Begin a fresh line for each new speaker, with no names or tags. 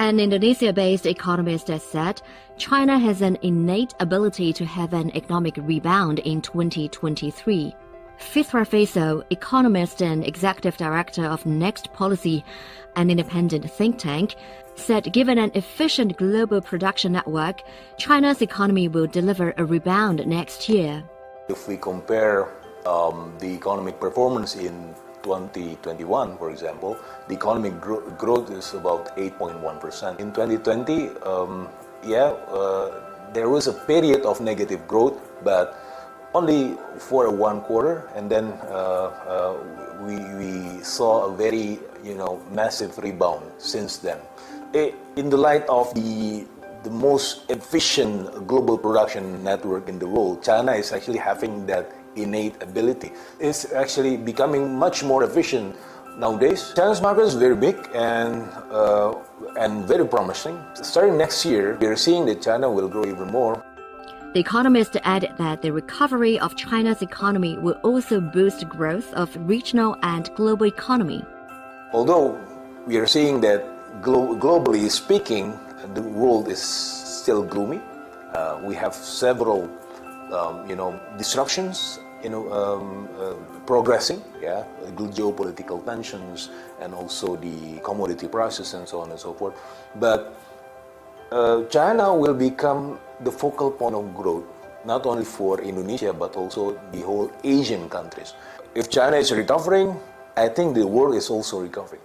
An Indonesia-based economist has said China has an innate ability to have an economic rebound in 2023. Fitri, economist and executive director of Next Policy, an independent think tank, said given an efficient global production network, China's economy will deliver a rebound next year.
If we compare the economic performance in 2021, for example, the economic growth is about 8.1%. In 2020, there was a period of negative growth, but only for one quarter, and then we saw a very massive rebound since then. In the light of the most efficient global production network in the world, China is actually having that innate ability. It's actually becoming much more efficient nowadays. China's market is very big and very promising. Starting next year, we are seeing that China will grow even more.
The economist added that the recovery of China's economy will also boost growth of regional and global economy.
Although we are seeing that globally speaking, the world is still gloomy. We have several disruptions, progressing, geopolitical tensions, and also the commodity prices and so on and so forth. But China will become the focal point of growth, not only for Indonesia, but also the whole Asian countries. If China is recovering, I think the world is also recovering.